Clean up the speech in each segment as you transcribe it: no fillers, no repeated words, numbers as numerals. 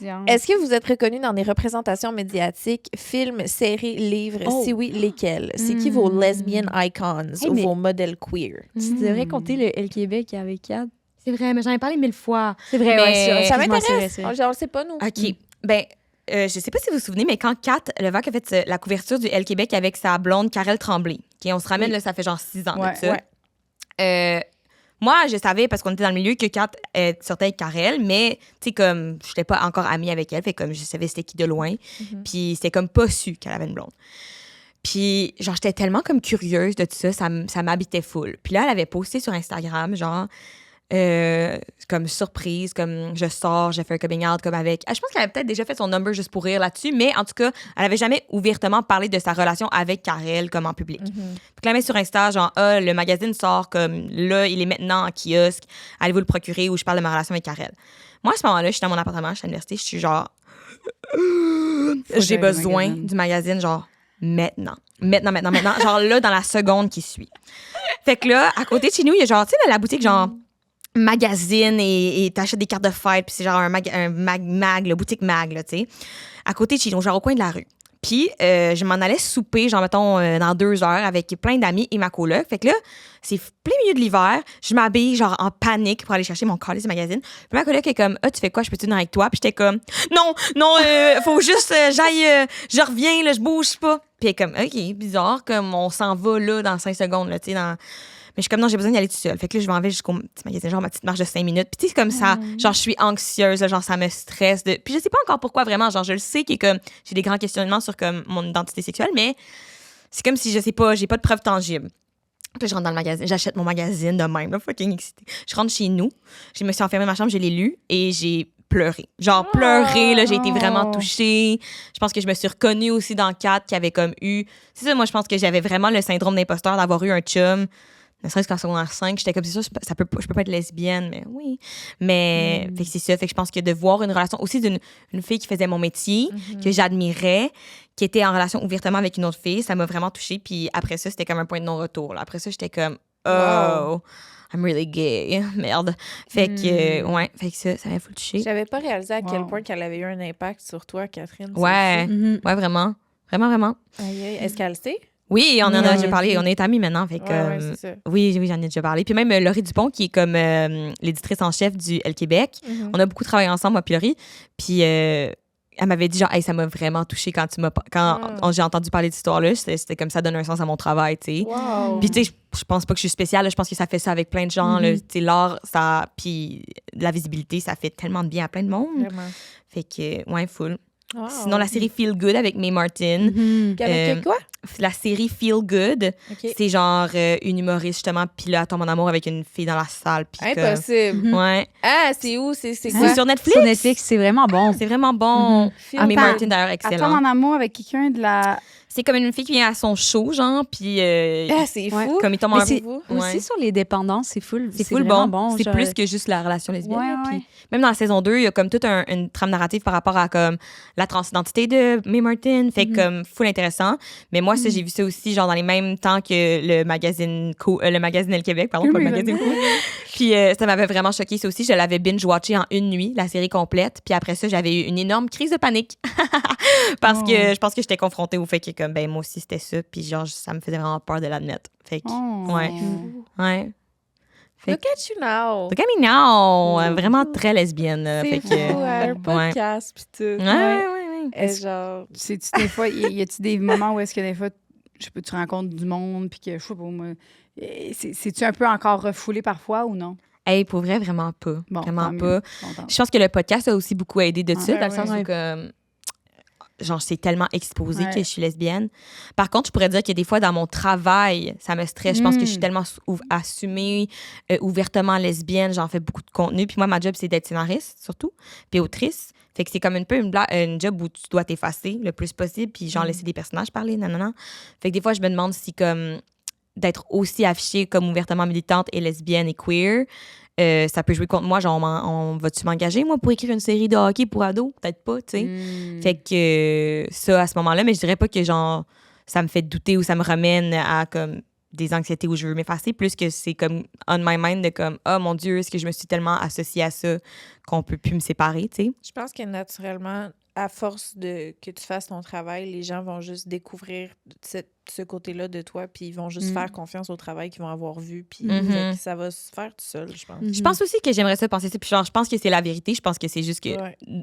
conscience. Est-ce que vous êtes reconnu dans des représentations médiatiques, films, séries, livres? Si oui, lesquels? C'est qui vos lesbian icons ou vos modèles queer? Tu devrais compter le L Québec avec Kat. C'est vrai, mais j'en ai parlé 1000 fois. C'est vrai, Mais Ça m'intéresse. On le sait pas, nous. OK. Ben, je sais pas si vous vous souvenez, mais quand Kat Levac a fait la couverture du L Québec avec sa blonde Karel Tremblay, on se ramène, là, ça fait genre 6 ans de ça. Moi, je savais, parce qu'on était dans le milieu, que Kat sortait avec Karel, mais, tu sais, comme, je n'étais pas encore amie avec elle, fait comme, je savais c'était qui de loin. Puis c'était comme pas su qu'elle avait une blonde. Puis, genre, j'étais tellement comme curieuse de tout ça, ça m'habitait full. Puis là, elle avait posté sur Instagram, genre, comme surprise, comme je sors, j'ai fait un coming out comme avec... Je pense qu'elle avait peut-être déjà fait son number juste pour rire là-dessus, mais en tout cas, elle avait jamais ouvertement parlé de sa relation avec Karel comme en public. Puis là, elle met sur Insta, genre, le magazine sort comme là, il est maintenant en kiosque, allez-vous le procurer, ou je parle de ma relation avec Karel. Moi, à ce moment-là, je suis dans mon appartement, je suis à l'université, je suis genre... j'ai besoin du magazine, genre, maintenant. Genre là, dans la seconde qui suit. Fait que là, à côté de chez nous, il y a genre, tu sais, la boutique, genre... magazine et t'achètes des cartes de fête, puis c'est genre un mag, le boutique mag, là, tu sais. À côté de chez nous, genre au coin de la rue. Puis, je m'en allais souper, genre, mettons, dans 2 heures avec plein d'amis et ma coloc. Fait que là, c'est plein milieu de l'hiver. Je m'habille, genre, en panique pour aller chercher mon calice magazine. Puis ma coloc est comme, tu fais quoi? Je peux-tu venir avec toi? Puis j'étais comme, non, faut juste, j'aille, je reviens, là, je bouge pas. Puis elle est comme, OK, bizarre, comme on s'en va, là, dans 5 secondes, là, tu sais, dans... Mais je suis comme, non, j'ai besoin d'y aller tout seul. Fait que là, je m'en vais jusqu'au petit magasin, genre ma petite marche de 5 minutes. Puis tu sais, comme ça, genre, je suis anxieuse, là, genre, ça me stresse. Puis je sais pas encore pourquoi vraiment, genre, je le sais que comme, j'ai des grands questionnements sur comme mon identité sexuelle, mais c'est comme si, je sais pas, j'ai pas de preuves tangibles. Puis là, je rentre dans le magasin, j'achète mon magazine de même, là, fucking excitée. Je rentre chez nous, je me suis enfermée dans ma chambre, je l'ai lu et j'ai pleuré. Genre, pleuré, là, j'ai été vraiment touchée. Je pense que je me suis reconnue aussi dans Kat qui avait comme eu... C'est ça, moi, je pense que j'avais vraiment le syndrome d'imposteur d'avoir eu un chum. Ne serait-ce qu'en secondaire 5, j'étais comme, c'est sûr, je peux pas être lesbienne, mais oui. Mais, fait que c'est ça. Fait que je pense que de voir une relation aussi d'une fille qui faisait mon métier, que j'admirais, qui était en relation ouvertement avec une autre fille, ça m'a vraiment touchée. Puis après ça, c'était comme un point de non-retour, là. Après ça, j'étais comme, I'm really gay. Merde. Fait que, ouais, fait que ça m'a full touché. J'avais pas réalisé à quel point qu'elle avait eu un impact sur toi, Catherine. Ouais, ouais, vraiment. Vraiment. Est-ce qu'elle le sait? Oui, on en a déjà parlé. On est amis maintenant. Fait que, c'est ça. oui, j'en ai déjà parlé. Puis même Laurie Dupont, qui est comme l'éditrice en chef du L Québec, on a beaucoup travaillé ensemble, moi puis Laurie. Puis elle m'avait dit, genre, hey, ça m'a vraiment touchée quand j'ai entendu parler de cette histoire-là. C'était comme ça donne un sens à mon travail, tu sais. Wow. Puis tu sais, je pense pas que je suis spéciale. Là, je pense que ça fait ça avec plein de gens. Tu sais, l'art, ça, puis la visibilité, ça fait tellement de bien à plein de monde. Vraiment. Fait que, ouais, full. Wow. Sinon, la série Feel Good avec Mae Martin. Avec quoi? La série Feel Good, c'est genre une humoriste, justement, puis là, elle tombe en amour avec une fille dans la salle. Impossible. Ouais. Ah, c'est où? C'est quoi? C'est sur Netflix. Sur Netflix, c'est vraiment bon. C'est vraiment bon. Mae Martin, d'ailleurs, Elle tombe excellent. en amour avec quelqu'un de la... C'est comme une fille qui vient à son show, genre, puis... c'est fou. Comme il tombe Mais en c'est amour. aussi sur les dépendances, c'est full. C'est full vraiment bon. C'est genre... plus que juste la relation lesbienne. Ouais, là, puis ouais. même dans la saison 2, il y a comme toute une trame narrative par rapport à comme la transidentité de Mae Martin. Fait que comme full intéressant. Mais moi, ça, j'ai vu ça aussi genre dans les mêmes temps que le magazine El Québec, pardon, pas le magazine Cool. Puis ça m'avait vraiment choqué. Ça aussi, je l'avais binge-watché en une nuit, la série complète. Puis après ça, j'avais eu une énorme crise de panique. Parce que je pense que j'étais confrontée au fait que comme, ben moi aussi, c'était ça. Puis genre, ça me faisait vraiment peur de l'admettre. Fait que, ouais. Fait Look at you now. Look at me now! Vraiment très lesbienne. C'est Fait fou, que, un podcast pis tout. Ouais. Genre... C'est-tu des fois, y a-tu des moments où est-ce que des fois, je sais pas, tu rencontres du monde, puis que, je sais pas, moi, c'est-tu un peu encore refoulé parfois ou non? Hey, pour vrai, vraiment pas. Bon, Vraiment tant pas. mieux. Je pense que le podcast a aussi beaucoup aidé de ça, Ouais, dans le sens où comme, genre, c'est tellement exposé que je suis lesbienne. Par contre, je pourrais dire que des fois, dans mon travail, ça me stresse. Je pense que je suis tellement assumée, ouvertement lesbienne. J'en fais beaucoup de contenu. Puis moi, ma job, c'est d'être scénariste, surtout, puis autrice. Fait que c'est comme un peu une job où tu dois t'effacer le plus possible, puis genre laisser des personnages parler, nanana. Fait que des fois, je me demande si comme d'être aussi affichée comme ouvertement militante et lesbienne et queer, ça peut jouer contre moi. Genre, on va-tu m'engager, moi, pour écrire une série de hockey pour ados? Peut-être pas, tu sais. Fait que ça, à ce moment-là, mais je dirais pas que genre ça me fait douter ou ça me ramène à comme des anxiétés où je veux m'effacer, plus que c'est comme on my mind de comme, oh mon Dieu, est-ce que je me suis tellement associée à ça qu'on peut plus me séparer, tu sais. Je pense que naturellement, à force de que tu fasses ton travail, les gens vont juste découvrir ce côté-là de toi, puis ils vont juste faire confiance au travail qu'ils vont avoir vu, puis fait que ça va se faire tout seul, je pense. Je pense aussi que j'aimerais ça penser ça, puis genre, je pense que c'est la vérité, je pense que c'est juste que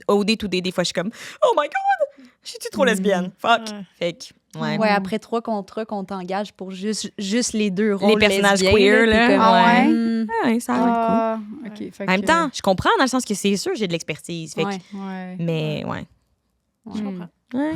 au day to day, des fois, je suis comme, oh my God, je suis trop lesbienne, fuck. Fait que, Ouais, après 3 contrats qu'on t'engage pour juste les 2 rôles les personnages lesbiens, queer, là. t'es comme, ouais. Ouais, ça a l'air cool. OK. Fait En même que- temps, je comprends dans le sens que c'est sûr, j'ai de l'expertise, fait que- Ouais. Ouais. mais ouais. Je comprends. Ouais.